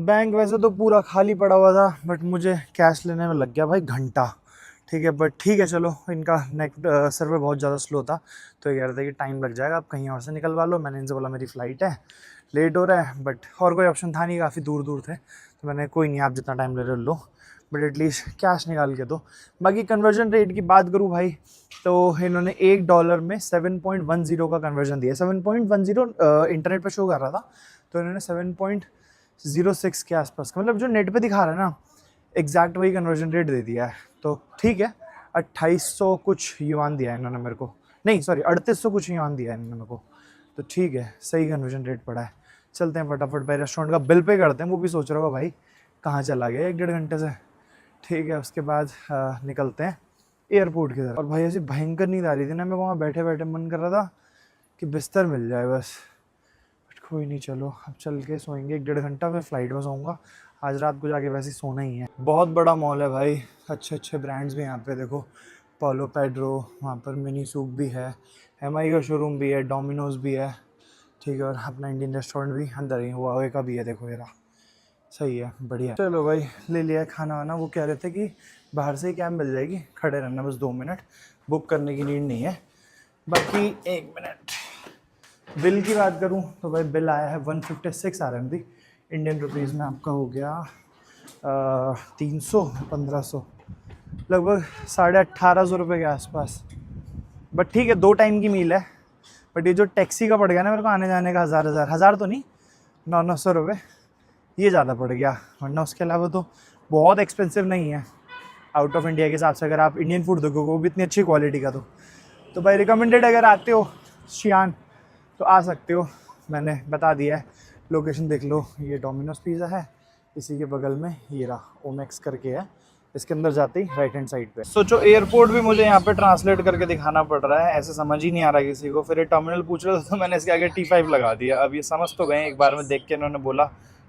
Bank वैसे तो पूरा खाली पड़ा हुआ था, बट मुझे कैश लेने में लग गया भाई घंटा। ठीक है, बट ठीक है चलो, इनका नेट सर्वर बहुत ज़्यादा स्लो था, तो ये कह रहे थे कि टाइम लग जाएगा, आप कहीं और से निकलवा लो। मैंने इनसे बोला मेरी फ़्लाइट है, लेट हो रहा है, बट और कोई ऑप्शन था नहीं, काफ़ी दूर दूर थे, तो मैंने कोई नहीं, आप जितना टाइम ले रहे हो लो, बट एटलीस्ट कैश निकाल के दो। बाकी कन्वर्जन रेट की बात करूँ भाई, तो इन्होंने $1 में 7.10 का कन्वर्जन दिया। 7.10 इंटरनेट पर शो कर रहा था, तो इन्होंने 7.06 के आसपास का, मतलब जो नेट पे दिखा रहा है ना, एग्जैक्ट वही कन्वर्जन रेट दे दिया है। तो ठीक है, 2800 कुछ युआन दिया है इन्होंने मेरे को, नहीं सॉरी 3800 कुछ युआन दिया है इन्होंने मेरे को, तो ठीक है, सही कन्वर्जन रेट पड़ा है। चलते हैं फटाफट भाई, रेस्टोरेंट का बिल पे करते हैं। वो भी सोच रहा होगा भाई कहाँ चला गया 1-1.5 घंटे से। ठीक है, उसके बाद निकलते हैं एयरपोर्ट की तरफ। और भाई ऐसी भयंकर नींद आ रही थी ना, मैं वहाँ बैठे बैठे मन कर रहा था कि बिस्तर मिल जाए बस, बट कोई नहीं, चलो अब चल के सोएंगे 1-1.5 घंटा, फिर फ्लाइट में सोऊंगा। आज रात को जाके वैसे ही सोना ही है। बहुत बड़ा मॉल है भाई, अच्छे अच्छे ब्रांड्स भी यहाँ पे देखो, पोलो पेड्रो, वहाँ पर मिनी सूप भी है, एमआई का शोरूम भी है, डोमिनोज भी है, ठीक है, और अपना इंडियन रेस्टोरेंट भी अंदर ही, हुआवे का भी है, देखो ये रहा, सही है, बढ़िया। चलो भाई, ले लिया खाना वाना। वो कह रहे थे कि बाहर से ही कैब मिल जाएगी, खड़े रहना बस 2 मिनट, बुक करने की नीड नहीं है। बाकी 1 मिनट, बिल की बात करूं तो भाई बिल आया है 156 RMB, इंडियन रुपीज़ में आपका हो गया 300-1500, लगभग 1850 रुपये के आसपास। बट ठीक है, 2 टाइम की मील है, बट ये जो टैक्सी का पड़ गया ना मेरे को आने जाने का, हज़ार तो नहीं, 900 रुपये, ये ज़्यादा पड़ गया, वरना उसके अलावा तो बहुत एक्सपेंसिव नहीं है आउट ऑफ इंडिया के हिसाब से। अगर आप इंडियन फूड देखोगे वो भी इतनी अच्छी क्वालिटी का, तो भाई रिकमेंडेड, अगर आते हो शियान तो आ सकते हो, मैंने बता दिया है, लोकेशन देख लो। ये डोमिनोज पिज़्ज़ा है, इसी के बगल में ये रहा ओमेक्स करके है, इसके अंदर जाते ही राइट हैंड साइड पे। सोचो एयरपोर्ट भी मुझे यहाँ पे ट्रांसलेट करके दिखाना पड़ रहा है, ऐसे समझ ही नहीं आ रहा किसी को। फिर ये टर्मिनल पूछ रहा था तो मैंने इसके आगे T5 लगा दिया। अब ये समझ तो गए, एक बार में देख के इन्होंने बोला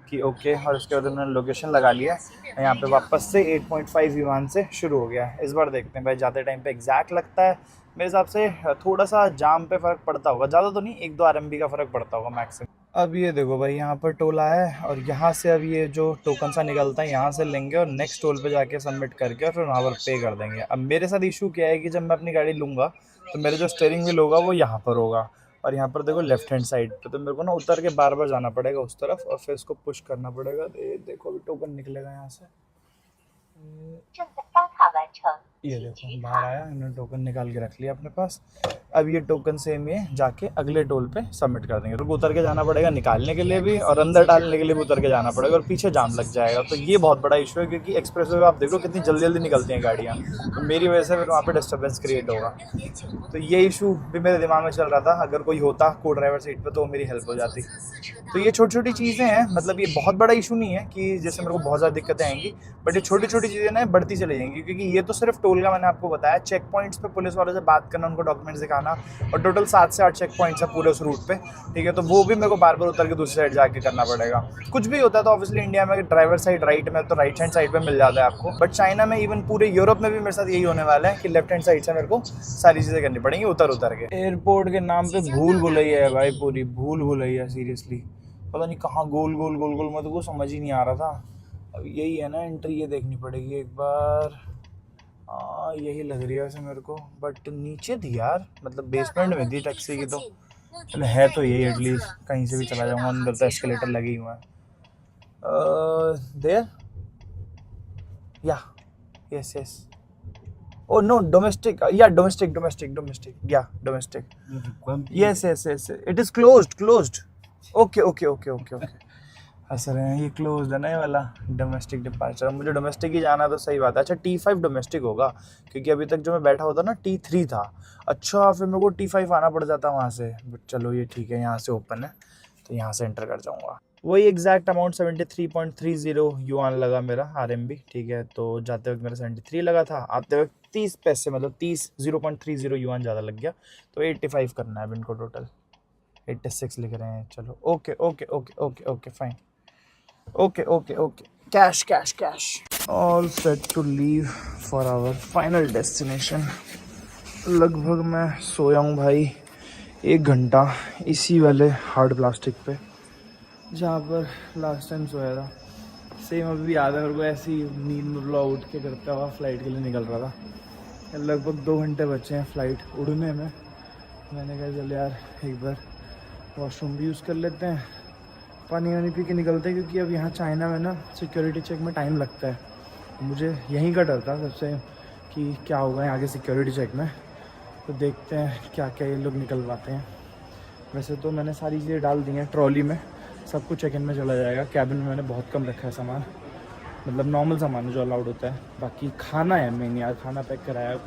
कि ओके, और उसके बाद उन्होंने लोकेशन लगा लिया। यहाँ पे वापस से 8.5 युआन से शुरू हो गया है। इस बार देखते हैं भाई, जाते टाइम पे एग्जैक्ट लगता है मेरे हिसाब से, थोड़ा सा जाम पे फ़र्क पड़ता होगा, ज़्यादा तो नहीं, 1-2 RMB का फ़र्क पड़ता होगा मैक्सिमम। अब ये देखो भाई, यहाँ पर टोल आया है, और यहाँ से अब ये जो टोकन सा निकलता है यहाँ से लेंगे, और नेक्स्ट टोल पे जाके सबमिट करके और फिर वहाँ पर पे कर देंगे। अब मेरे साथ इशू क्या है कि जब मैं अपनी गाड़ी लूँगा तो मेरे जो स्टीयरिंग व्हील होगा वो यहाँ पर होगा, और यहाँ पर देखो लेफ्ट हैंड साइड पे, तो मेरे को ना उतर के बार बार जाना पड़ेगा उस तरफ, और फिर इसको पुश करना पड़ेगा। देखो अभी टोकन निकलेगा यहाँ से, ये देखो बाहर आया, इन्होंने टोकन निकाल के रख लिया अपने पास। अब ये टोकन सेम ये जाके अगले टोल पे सबमिट कर देंगे। तो उतर के जाना पड़ेगा निकालने के लिए भी, और अंदर डालने के लिए भी उतर के जाना पड़ेगा, और पीछे जाम लग जाएगा। तो ये बहुत बड़ा इशू है, क्योंकि एक्सप्रेसवे पे आप देखो कितनी जल्दी जल्दी निकलती हैं गाड़ियाँ, तो मेरी वजह से फिर वहाँ पे डिस्टर्बेंस क्रिएट होगा। तो ये इशू भी मेरे दिमाग में चल रहा था, अगर कोई होता को ड्राइवर सीट पर तो मेरी हेल्प हो जाती। तो ये छोटी छोटी चीज़ें हैं, मतलब ये बहुत बड़ा इशू नहीं है कि जैसे मेरे को बहुत ज़्यादा दिक्कतें आएंगी, बट ये छोटी छोटी चीज़ें ना बढ़ती चली जाएंगी। क्योंकि ये तो सिर्फ टोल का मैंने आपको बताया, चेक पॉइंट्स पे पुलिस वालों से बात करना, उनको डॉक्यूमेंट्स दिखाना, और टोटल 7 से 8 चेक पॉइंट्स है पूरे उस रूट पे, ठीक है। तो वो भी मेरे को बार बार उतर के दूसरी साइड जाके करना पड़ेगा। कुछ भी होता है तो ऑब्वियसली इंडिया में ड्राइवर साइड राइट में, तो राइट हैंड साइड पे मिल जाता है आपको, बट चाइना में, इवन पूरे यूरोप में भी मेरे साथ यही होने वाला है कि लेफ्ट हैंड साइड से मेरे को सारी चीज़ें करनी पड़ेंगी उतर उतर के। एयरपोर्ट के नाम पे भूल भुलैया है भाई, पूरी भूल भुलैया, सीरियसली पता नहीं कहाँ गोल गोल गोल गोल, मैं तो वो समझ ही नहीं आ रहा था। अब यही है ना एंट्री, ये देखनी पड़ेगी एक बार। यही लग रही है वैसे मेरे को, बट नीचे थी यार, मतलब बेसमेंट में थी टैक्सी की, तो चलो है तो यही, एटलीस्ट कहीं से भी चला जाऊँगा, अंदर तो एस्केलेटर लगी हुआ है। There yeah yes yes, oh no, domestic yeah domestic, yeah domestic, yes yes yes, it is closed. Okay okay okay okay okay, हंस रहे हैं, ये क्लोज है ना ये वाला डोमेस्टिक डिपार्चर। मुझे डोमेस्टिक ही जाना तो सही बात है। अच्छा T5 डोमेस्टिक होगा, क्योंकि अभी तक जो मैं बैठा होता ना T3 था। अच्छा फिर मेरे को T5 आना पड़ जाता वहाँ से, बट चलो ये ठीक है, यहाँ से ओपन है तो यहाँ से एंटर कर जाऊँगा। वही एग्जैक्ट अमाउंट 73.30 युआन लगा मेरा RMB, ठीक है। तो जाते वक्त मेरा 73 लगा था, आते वक्त 30 पैसे, मतलब 0.30 युआन ज़्यादा लग गया। तो 85 करना है अब इनको टोटल, 86 लिख रहे हैं। चलो okay okay okay okay okay fine, okay okay okay, cash all set to leave for our final destination. लगभग मैं सोया हूँ भाई 1 घंटा इसी वाले हार्ड प्लास्टिक पे, जहाँ पर लास्ट टाइम सोया था। सेम अभी भी याद है मेरे को, ऐसी नींद में बुला उठ के करता हुआ फ्लाइट के लिए निकल रहा था। लगभग 2 घंटे बचे हैं फ्लाइट उड़ने में। मैंने कहा चल यार एक बार वॉशरूम भी यूज़ कर लेते हैं, पानी वानी पी के निकलते हैं, क्योंकि अब यहाँ चाइना में ना सिक्योरिटी चेक में टाइम लगता है। मुझे यहीं का डर था सबसे कि क्या होगा यहाँ आगे सिक्योरिटी चेक में, तो देखते हैं क्या क्या ये लोग निकलवाते हैं। वैसे तो मैंने सारी चीज़ें डाल दी हैं ट्रॉली में, सब कुछ चेक इन में चला जाएगा। कैबिन में मैंने बहुत कम रखा है सामान, मतलब नॉर्मल सामान है जो अलाउड होता है। बाकी खाना है मेन यार, खाना पैक कराया,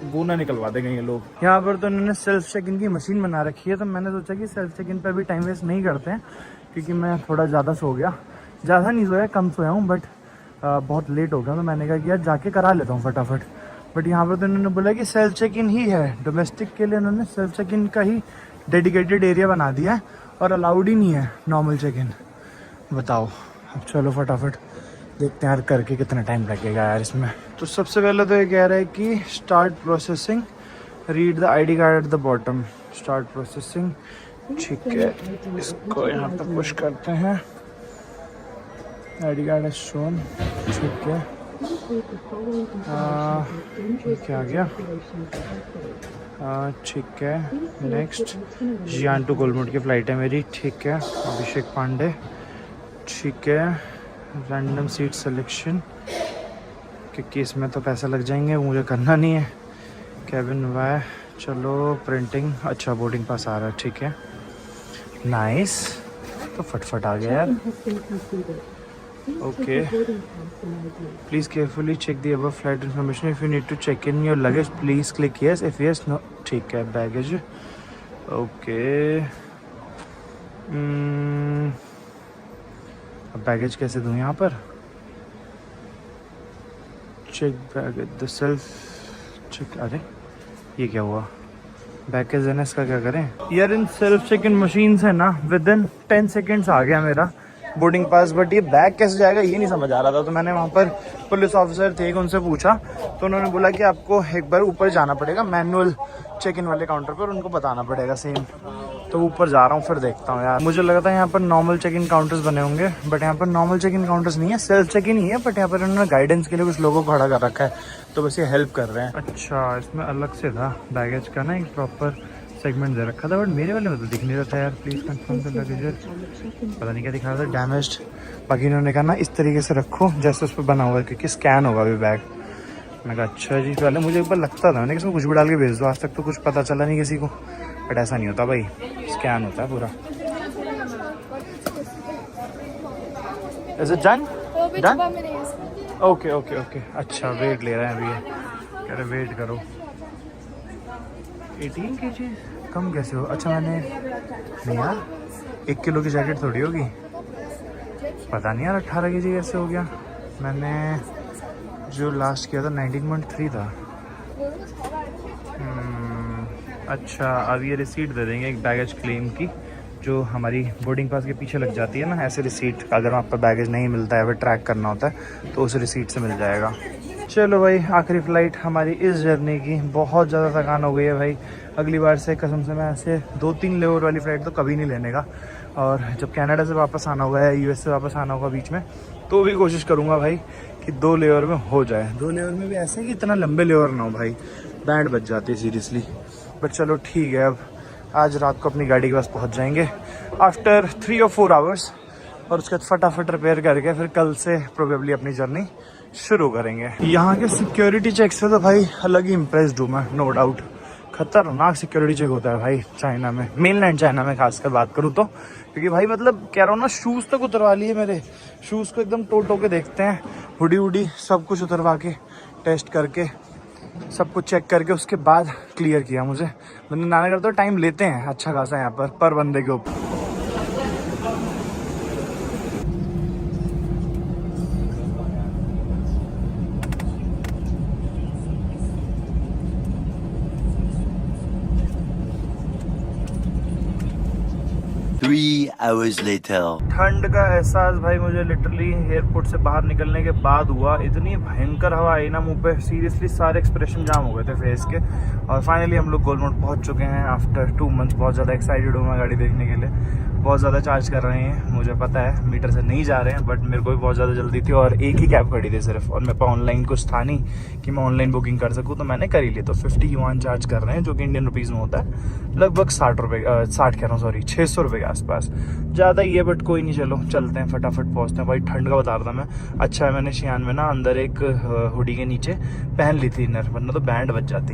वो ना निकलवा देंगे ये लोग। यहाँ पर तो इन्होंने सेल्फ चेक इन की मशीन बना रखी है, तो मैंने सोचा कि सेल्फ चेक इन पर भी टाइम वेस्ट नहीं करते हैं, क्योंकि मैं थोड़ा ज़्यादा सो गया। ज़्यादा नहीं सोया, कम सोया हूँ, बट बहुत लेट हो गया, तो मैंने कहा कि यार जाके करा लेता हूँ फटाफट। बट यहाँ पर तो इन्होंने बोला कि सेल्फ चेक इन ही है, डोमेस्टिक के लिए इन्होंने सेल्फ चेक इन का ही डेडिकेटेड एरिया बना दिया है, और अलाउड ही नहीं है नॉर्मल चेक इन। बताओ, अब चलो फटाफट देखते हैं यार करके कितना टाइम लगेगा यार इसमें। तो सबसे पहले तो ये कह रहा है कि start processing, read the ID card at the bottom, start processing. ठीक है, इसको यहाँ पे पुश करते हैं, आईडी कार्ड इज शोन। ठीक है, क्या आ गया? ठीक है, नेक्स्ट जियान टू कोलमोट की फ़्लाइट है मेरी। ठीक है, अभिषेक पांडे। ठीक है, रैंडम सीट सिलेक्शन, क्योंकि इसमें तो पैसा लग जाएंगे, वो मुझे करना नहीं है। कैबिन वाई, चलो प्रिंटिंग, अच्छा बोर्डिंग पास आ रहा है। ठीक है, नाइस, तो फटफट आ गया यार। Okay, please carefully check the above flight information, if you need to check in your luggage please click yes, if yes no. ठीक है, बैगेज। ओके, अब बैगेज कैसे दूँ यहाँ पर? Check baggage the self check. अरे ये क्या हुआ? बैगेज एन एस का क्या करें यार? इन सेल्फ चेक इन मशीन से ना विद इन 10 सेकेंड्स आ गया मेरा बोर्डिंग पास, बट ये बैग कैसे जाएगा ये नहीं समझ आ रहा था। तो मैंने वहाँ पर पुलिस ऑफिसर थे, उनसे पूछा, तो उन्होंने बोला कि आपको एक बार ऊपर जाना पड़ेगा मैनुअल चेक इन वाले काउंटर पर, उनको बताना पड़ेगा सेम। तो ऊपर जा रहा हूँ, फिर देखता हूँ यार। मुझे लगा था यहाँ पर नॉर्मल चेक इन काउंटर्स बने होंगे, बट यहाँ पर नॉर्मल चेक इन काउंटर्स नहीं है, सेल्फ चेक इन ही है, बट यहाँ पर उन्होंने गाइडेंस के लिए कुछ लोगों को खड़ा कर रखा है, तो बस ये हेल्प कर रहे हैं। अच्छा, इसमें अलग से था बैगेज का ना एक प्रॉपर सेगमेंट दे रखा था, बट मेरे वाले में तो दिख नहीं रहा था यार। प्लीज़ कंफर्म द लगेज, पता नहीं क्या दिखा रहा था, डैमेज्ड। बाकी इन्होंने कहा ना इस तरीके से रखो जैसे उस पर बना हुआ है, क्योंकि स्कैन होगा अभी बैग। मैं कहा अच्छा जी। पहले मुझे एक बार लगता था मैंने इसमें कुछ भी डाल के भेज दो, आज तक तो कुछ पता चला नहीं किसी को, बट ऐसा नहीं होता भाई, स्कैन होता है पूरा। Is it done? Done? Okay okay okay, अच्छा वेट ले रहे हैं अभी ये, कह रहे वेट करो। 18 kg कम कैसे हो? अच्छा मैंने नहीं यार, 1 किलो की जैकेट थोड़ी होगी, पता नहीं यार 18 kg कैसे हो गया। मैंने जो लास्ट किया था 19.3 था। अच्छा, अब ये रिसीट दे देंगे एक बैगेज क्लेम की, जो हमारी बोर्डिंग पास के पीछे लग जाती है ना, ऐसे रिसीट। अगर आपका बैगेज नहीं मिलता है, फिर ट्रैक करना होता है, तो उस रिसीट से मिल जाएगा। चलो भाई, आखिरी फ़्लाइट हमारी इस जर्नी की। बहुत ज़्यादा थकान हो गई है भाई, अगली बार से कसम से मैं ऐसे 2-3 लेवर वाली फ़्लाइट तो कभी नहीं लेने का। और जब कनाडा से वापस आना होगा या यूएस से वापस आना होगा बीच में, तो भी कोशिश करूँगा भाई कि 2 लेवर में हो जाए। 2 लेवर में भी ऐसे कि इतना लंबे लेवर ना हो भाई, बैंड बच जाती है सीरियसली। बट चलो ठीक है, अब आज रात को अपनी गाड़ी के पास पहुँच जाएंगे आफ्टर 3 or 4 आवर्स, और उसके बाद फटाफट रिपेयर करके फिर कल से प्रोबेबली अपनी जर्नी शुरू करेंगे। यहाँ के सिक्योरिटी चेक से तो भाई अलग ही इम्प्रेस्ड हूँ मैं, नो डाउट। खतरनाक सिक्योरिटी चेक होता है भाई चाइना में, मेनलैंड चाइना में खासकर बात करूँ तो, क्योंकि भाई मतलब कह रहा हूँ ना, शूज़ तक उतरवा लिए मेरे, शूज़ को एकदम टो के देखते हैं, हुडी वुडी सब कुछ उतरवा के टेस्ट करके सब कुछ चेक करके उसके बाद क्लियर किया मुझे। मैंने नाना करते टाइम लेते हैं अच्छा खासा यहाँ पर बंदे के ऊपर। hours later. ठंड का एहसास भाई मुझे लिटरली एयरपोर्ट से बाहर निकलने के बाद हुआ। इतनी भयंकर हवा आई ना मुंह पे, सीरियसली सारे एक्सप्रेशन जाम हो गए थे फेस के। और फाइनली हम लोग कोलमोट पहुंच चुके हैं आफ्टर 2 months। बहुत ज़्यादा एक्साइटेड हूँ मैं गाड़ी देखने के लिए। बहुत ज़्यादा चार्ज कर रहे हैं, मुझे पता है मीटर से नहीं जा रहे हैं, बट मेरे को भी बहुत ज़्यादा जल्दी थी और एक ही कैब खड़ी थी सिर्फ, और मेरे पास ऑनलाइन कुछ था नहीं कि मैं ऑनलाइन बुकिंग कर सकूँ, तो मैंने कर ही लिया। तो 50 युआन चार्ज कर रहे हैं, जो कि इंडियन रुपीज़ में होता है लगभग 60 रुपये, 60 कह रहा हूँ सॉरी, 600 रुपये के आसपास। ज़्यादा ही है बट कोई नहीं, चलो चलते हैं, फटाफट पहुँचते हैं। भाई ठंड का बता रहा था मैं, अच्छा है मैंने शियान में ना अंदर एक हुडी के नीचे पहन ली थी इनर, वरना तो बैंड बच जाती।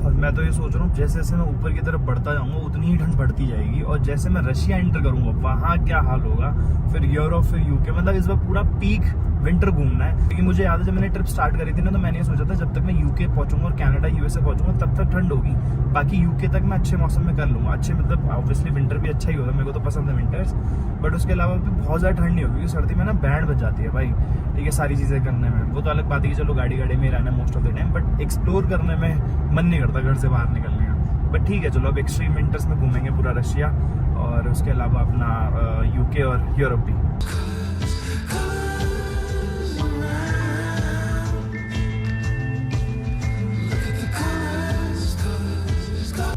और मैं तो ये सोच रहा हूँ जैसे जैसे मैं ऊपर की तरफ बढ़ता जाऊँगा उतनी ही ठंड बढ़ती जाएगी, और जैसे मैं रशिया एंटर करूँगा वहाँ क्या हाल होगा, फिर यूरोप, फिर यूके, मतलब इस बार पूरा पीक विंटर घूमना है। क्योंकि मुझे याद है जब मैंने ट्रिप स्टार्ट करी थी ना, तो मैंने ये सोचा था जब तक मैं यूके पहुंचूंगा और कनाडा यूएसए पहुंचूंगा तब तक ठंड होगी, बाकी यूके तक मैं अच्छे मौसम में कर लूँगा। अच्छे मतलब ऑब्वियसली विंटर भी अच्छा ही होगा, मेरे को तो पसंद है विंटर्स, बट उसके अलावा भी बहुत ज़्यादा ठंड नहीं होगी, क्योंकि सर्दी में ना बैंड बच जाती है भाई, ठीक है, सारी चीज़ें करने में। वो तो अलग बात है कि चलो गाड़ी में रहना है most of the time, but explore करने में मन नहीं करता घर से बाहर निकलने का। बट ठीक है चलो, अब एक्सट्रीम विंटर्स में घूमेंगे पूरा रशिया, और उसके अलावा अपना यूके और यूरोप भी।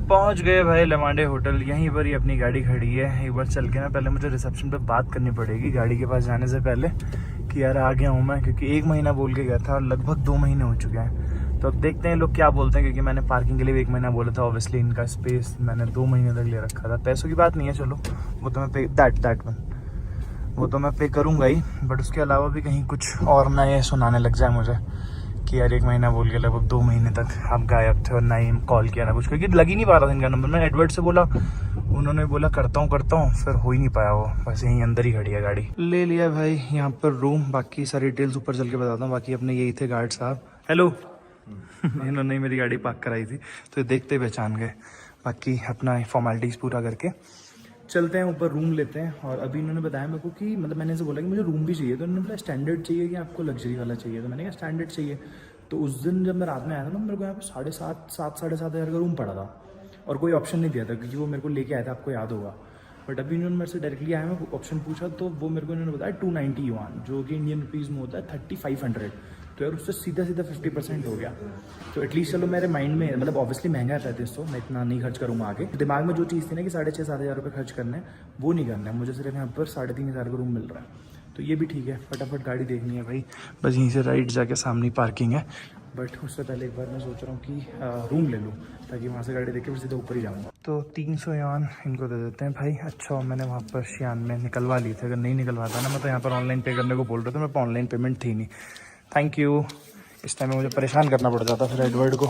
पहुंच गए भाई लेमांडे होटल, यहीं पर ही अपनी गाड़ी खड़ी है। एक बार चल के ना पहले मुझे रिसेप्शन पे बात करनी पड़ेगी गाड़ी के पास जाने से पहले कि यार आ गया हूँ मैं, क्योंकि 1 महीना बोल के गया था और लगभग 2 महीने हो चुके हैं। तो अब देखते हैं लोग क्या बोलते हैं, क्योंकि मैंने पार्किंग के लिए भी 1 महीना बोला था, ऑब्वियसली इनका स्पेस मैंने 2 महीने तक ले रखा था। पैसों की बात नहीं है, चलो वो तो मैं पे वो तो मैं पे करूँगा ही, बट उसके अलावा भी कहीं कुछ और ना ये सुनाने लग जाए मुझे कि यार 1 महीना बोल के लगभग 2 महीने तक आप गायब थे और ना ही कॉल किया ना कुछ, क्योंकि लग ही नहीं पा रहा था इनका नंबर। मैंने एडवर्ड से बोला, उन्होंने बोला करता हूँ, फिर हो ही नहीं पाया वो, बस यहीं अंदर ही खड़ी है गाड़ी। ले लिया भाई यहाँ पर रूम, बाकी सारी डिटेल्स ऊपर चल के बताता हूँ। बाकी अपने यही थे गार्ड साहब, हेलो इन्होंने ही मेरी गाड़ी पार्क कराई थी, तो देखते पहचान गए। बाकी अपना फॉर्मेलिटीज़ पूरा करके चलते हैं ऊपर, रूम लेते हैं। और अभी इन्होंने बताया मेरे को कि मतलब मैंने इसे बोला कि मुझे रूम भी चाहिए, तो इन्होंने बोला स्टैंडर्ड चाहिए कि आपको लग्जरी वाला चाहिए, तो मैंने कहा स्टैंडर्ड चाहिए। तो उस दिन जब मैं रात में आया था ना, मेरे को यहाँ पे 7,500 हज़ार का रूम पड़ा था, और कोई ऑप्शन नहीं दिया था, क्योंकि वो मेरे को लेके आया था, आपको याद होगा। बट अभी इन्होंने मेरे से डायरेक्टली आया, मैं ऑप्शन पूछा तो वो मेरे को इन्होंने बताया 290 युआन, जो कि इंडियन रुपीज़ में होता है 3500। तो यार उससे सीधा 50% हो गया। तो एटलीस्ट चलो मेरे माइंड में, मतलब ऑब्वियसली महंगा है 3500, मैं इतना नहीं खर्च करूँगा आगे। दिमाग में जो चीज़ थी ना कि 6,500-7 हज़ार रुपये खर्च करने, वो नहीं करना है मुझे, सिर्फ यहाँ पर 3,500 का रूम मिल रहा है। तो ये भी ठीक है, फटाफट गाड़ी देखनी है भाई, बस यहीं से राइट जाके सामने पार्किंग है। बट उससे पहले एक बार मैं सोच रहा हूँ कि रूम ले लूँ, ताकि वहाँ से गाड़ी देख के फिर सीधा ऊपर ही जाऊँगा। तो 300 युआन इनको दे देते हैं भाई। अच्छा मैंने वहाँ पर शियान में निकलवा ली थी, अगर नहीं निकलवाता ना मैं तो यहाँ पर ऑनलाइन पे करने को बोल रहा था, मेरे पास ऑनलाइन पेमेंट थी नहीं। थैंक यू, इस टाइम में मुझे परेशान करना पड़ जाता फिर एडवर्ड को।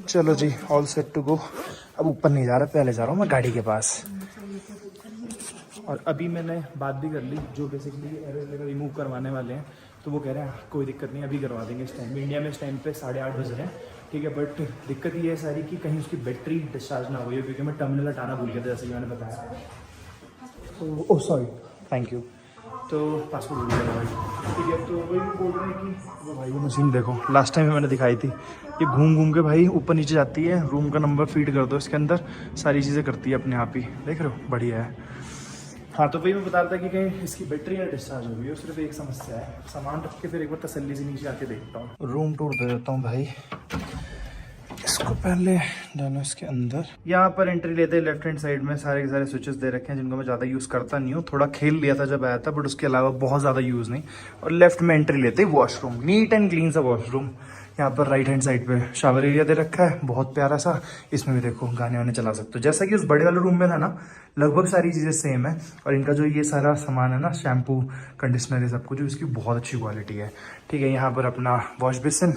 चलो जी, ऑल सेट टू गो। अब ऊपर नहीं जा रहा, पहले जा रहा हूँ मैं गाड़ी के पास। और अभी मैंने बात भी कर ली, जो बेसिकली एयर रिमूव करवाने वाले हैं, तो वो कह रहे हैं कोई दिक्कत नहीं, अभी करवा देंगे इस टाइम में। इंडिया में इस टाइम पे 8:30 बज रहे हैं, ठीक है। बट दिक्कत ये है सारी कि कहीं उसकी बैटरी डिस्चार्ज ना हो गई, क्योंकि मैं टर्मिनल हटाना भूल गया था, जैसे कि मैंने बताया। तो ओह सॉरी, थैंक यू। तो पासवर्ड भूल गया भाई, ठीक है। तो वही बोल रहे हैं कि वो भाई वो मशीन देखो, लास्ट टाइम मैंने दिखाई थी, ये घूम घूम के भाई ऊपर नीचे जाती है। रूम का नंबर फीड कर दो इसके अंदर, सारी चीज़ें करती है अपने आप ही, देख रहे हो, बढ़िया है। हाँ तो वही मैं बता रहा था कि कहीं इसकी बैटरी ना डिस्चार्ज हो गई है, सिर्फ एक समस्या है। सामान रख के फिर एक बार तसल्ली से नीचे आके देखता हूँ। रूम टूर दे देता हूँ भाई, इसको पहले डालो इसके अंदर। यहाँ पर एंट्री लेते हैं लेफ्ट हैंड साइड में सारे के सारे स्विचेस दे रखे हैं, जिनको मैं ज़्यादा यूज़ करता नहीं हूँ। थोड़ा खेल लिया था जब आया था, बट उसके अलावा बहुत ज़्यादा यूज़ नहीं। और लेफ्ट में एंट्री लेते हैं वॉशरूम, नीट एंड क्लीन सा वॉशरूम। यहाँ पर राइट हैंड साइड पे शावर एरिया दे रखा है, बहुत प्यारा सा। इसमें भी देखो गाने वाने चला सकते हो, जैसा कि उस बड़े वाले रूम में था ना, लगभग सारी चीज़ें सेम है। और इनका जो ये सारा सामान है ना, शैम्पू, कंडीशनर, ये सब कुछ, इसकी बहुत अच्छी क्वालिटी है, ठीक है। यहाँ पर अपना वॉश बेसिन,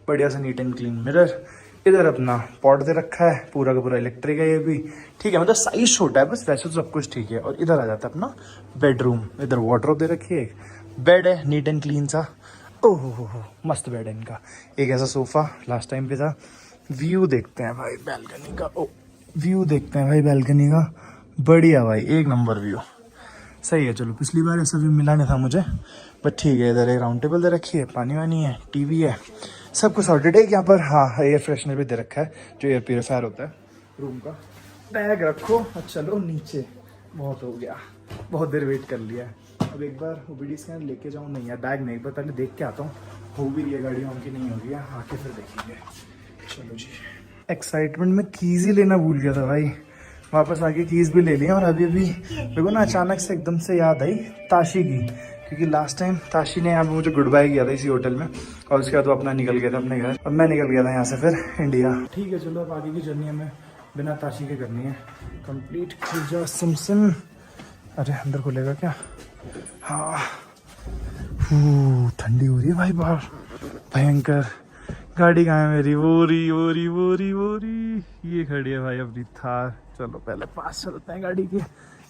बढ़िया सा नीट एंड क्लीन मिरर। इधर अपना पॉट दे रखा है, पूरा का पूरा इलेक्ट्रिक है ये भी, ठीक है। मतलब साइज छोटा है बस, वैसे तो सब कुछ ठीक है। और इधर आ जाता है अपना बेडरूम, इधर वार्डरोब दे रखी है, बेड है नीट एंड क्लीन सा। ओह हो, मस्त बेड है इनका। एक ऐसा सोफा लास्ट टाइम पे था। व्यू देखते हैं भाई बैल्कनी का, ओ व्यू देखते हैं भाई बैल्कनी का, बढ़िया भाई, एक नंबर व्यू, सही है। चलो पिछली बार ऐसा व्यू मिला नहीं था मुझे, बट ठीक है। इधर एक राउंड टेबल दे रखी है, पानी वानी है, टीवी है, सब कुछ सॉर्टेड है। यहाँ पर हाँ एयर फ्रेशनर भी दे रखा है, जो एयर प्योरीफायर होता है रूम का। बैग रखो और चलो नीचे, बहुत हो गया, बहुत देर वेट कर लिया है। अब एक बार ओबीडी स्कैन लेके जाऊँ, नहीं यार बैग नहीं, पर पहले देख के आता हूँ हो भी रही है गाड़ी ऑन की नहीं होगी, आके फिर देखेंगे। चलो जी, एक्साइटमेंट में कीज़ ही लेना भूल गया था भाई, वापस आके कीज़ भी ले लिया। और अभी अभी मेरे को ना अचानक से एकदम से याद आई ताशी की, क्योंकि लास्ट टाइम ताशी ने यहाँ पे मुझे गुड बाय किया था इसी होटल में, और उसके बाद वो अपना निकल गया था अपने घर, और मैं निकल गया था यहाँ से फिर इंडिया। ठीक है चलो, अब आगे की जर्नी हमें बिना ताशी के करनी है कंप्लीट। खुजा सिम। अरे अंदर खुलेगा क्या? हाँ, ठंडी हो रही है भाई बाहर, भयंकर। गाड़ी कहाँ है मेरी? वो ये खड़ी है भाई अपनी थार। चलो पहले पास चलते हैं गाड़ी के।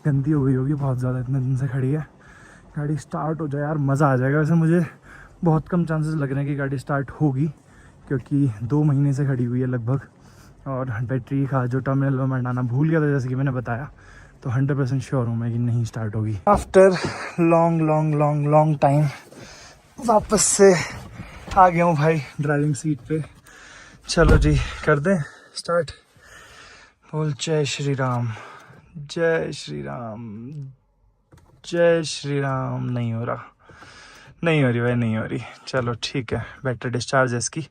गंदी हो गई होगी बहुत ज़्यादा, इतने दिन से खड़ी है। गाड़ी स्टार्ट हो जाए यार, मज़ा आ जाएगा। वैसे मुझे बहुत कम चांसेस लग रहे हैं कि गाड़ी स्टार्ट होगी, क्योंकि 2 महीने से खड़ी हुई है लगभग, और बैटरी का जो टर्मिनल में मैं डालना भूल गया था जैसे कि मैंने बताया, तो 100% श्योर हूँ मैं कि नहीं स्टार्ट होगी। आफ्टर लॉन्ग टाइम वापस से आ गया हूँ भाई ड्राइविंग सीट पे। चलो जी कर दें स्टार्ट। बोल जय श्री राम, जय श्री राम, जय श्री राम। नहीं हो रही भाई, नहीं हो रही। चलो ठीक है, बैटरी डिस्चार्ज है इसकी।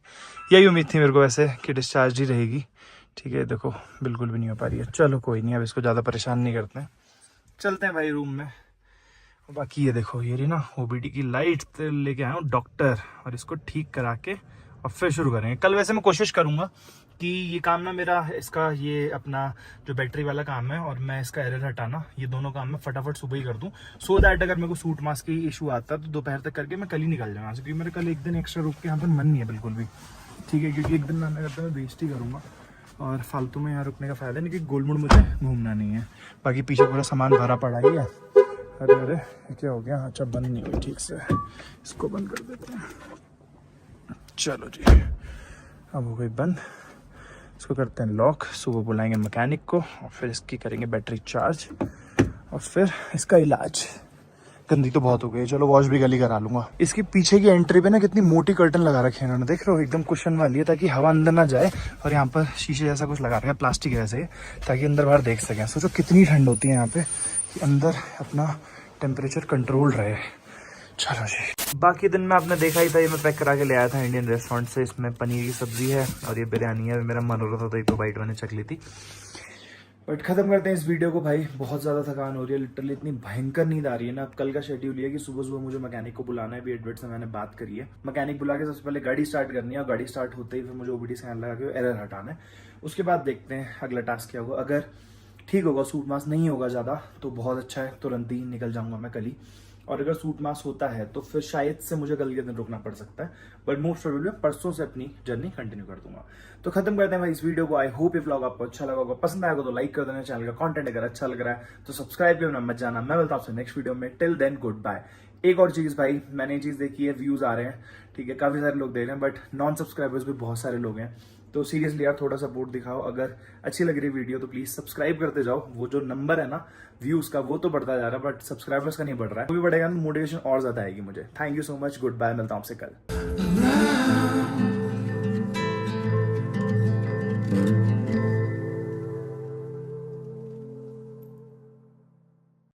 यही उम्मीद थी मेरे को वैसे कि डिस्चार्ज ही रहेगी। ठीक है, देखो बिल्कुल भी नहीं हो पा रही है। चलो कोई नहीं, अब इसको ज़्यादा परेशान नहीं करते हैं, चलते हैं भाई रूम में। बाकी ये देखो, ये रही ना ओबीडी की लाइट लेके आया हूँ डॉक्टर, और इसको ठीक करा के और फिर शुरू करेंगे। कल वैसे मैं कोशिश करूँगा कि ये काम ना मेरा, इसका ये अपना जो बैटरी वाला काम है और मैं इसका एरर हटाना, ये दोनों काम मैं फटाफट सुबह ही कर दूँ, सो दैट अगर मेरे को सूट मास्क की इशू आता है तो दोपहर तक करके मैं कल ही निकल जाऊँगा, क्योंकि मेरे कल एक दिन एक्स्ट्रा रुक के यहाँ पर मन नहीं है बिल्कुल भी। ठीक है, क्योंकि एक दिन आने करते मैं वेस्ट ही करूँगा, और फालतू में यहाँ रुकने का फ़ायदा नहीं, क्योंकि गोलमुड़ मुझे घूमना नहीं है। बाकी पीछे पूरा सामान भरा पड़ा ही है। अरे क्या हो गया? अच्छा बंद नहीं हुई ठीक से, इसको बंद कर देते हैं। चलो जी, अब हो गई बंद। इसको करते हैं लॉक। सुबह बुलाएंगे मैकेनिक को, और फिर इसकी करेंगे बैटरी चार्ज, और फिर इसका इलाज। गंदी तो बहुत हो गई, चलो वॉश भी गली करा लूंगा। इसकी पीछे की एंट्री पे ना कितनी मोटी कर्टन लगा रखे हैं इन्होंने, देख रहे हो? एकदम कुशन वाली है, ताकि हवा अंदर ना जाए। और यहाँ पर शीशे जैसा कुछ लगा रखा है, प्लास्टिक जैसे, ताकि अंदर बाहर देख सकें। सोचो कितनी ठंड होती है यहाँ पे, कि अंदर अपना टेम्परेचर कंट्रोल रहे। चलो जी, बाकी दिन में आपने देखा ही था, ये मैं पैक करा के ले आया था इंडियन रेस्टोरेंट से। इसमें पनीर की सब्जी है और ये बिरयानी है। मेरा मन हो रहा था तो एक तो बाइट मैंने चख ली थी। बट खत्म करते हैं इस वीडियो को भाई, बहुत ज़्यादा थकान हो रही है, लिटरली इतनी भयंकर नींद आ रही है ना। अब कल का शेड्यूल है कि सुबह सुबह मुझे मैकेनिक को बुलाना है, भी एडवर्ट से मैंने बात करी है। मैकेनिक बुला के सबसे पहले गाड़ी स्टार्ट करनी है, और गाड़ी स्टार्ट होते ही फिर मुझे ओबीडी स्कैन लगा के एरर हटाना है। उसके बाद देखते हैं अगला टास्क क्या होगा। अगर ठीक होगा, सूट मास नहीं होगा ज़्यादा, तो बहुत अच्छा है, तुरंत ही निकल जाऊँगा मैं कल ही। और अगर सूट मास होता है तो फिर शायद से मुझे कल के दिन रुकना पड़ सकता है, बट मोस्ट प्रोबेबली परसों से अपनी जर्नी कंटिन्यू कर दूंगा। तो खत्म करते हैं भाई इस वीडियो को। आई होप ये व्लॉग आपको अच्छा लगा होगा, पसंद आएगा तो लाइक कर देना। चैनल का कंटेंट अगर अच्छा लग रहा है तो सब्सक्राइब करना मत जाना। मैं मिलता हूं आपसे नेक्स्ट वीडियो में। Till then good bye. एक और चीज भाई, मैंने ये चीज देखी है, व्यूज आ रहे हैं, ठीक है, काफी सारे लोग देख रहे हैं, बट नॉन सब्सक्राइबर्स भी बहुत सारे लोग हैं। तो सीरियसली यार थोड़ा सपोर्ट दिखाओ। अगर अच्छी लग रही वीडियो तो प्लीज सब्सक्राइब करते जाओ। वो जो नंबर है ना व्यूज का, वो तो बढ़ता जा रहा है, बट सब्सक्राइबर्स का नहीं बढ़ रहा है। वो भी बढ़ेगा, मोटिवेशन और ज्यादा आएगी मुझे। Thank you so much, good bye, मिलता हूं आपसे कल।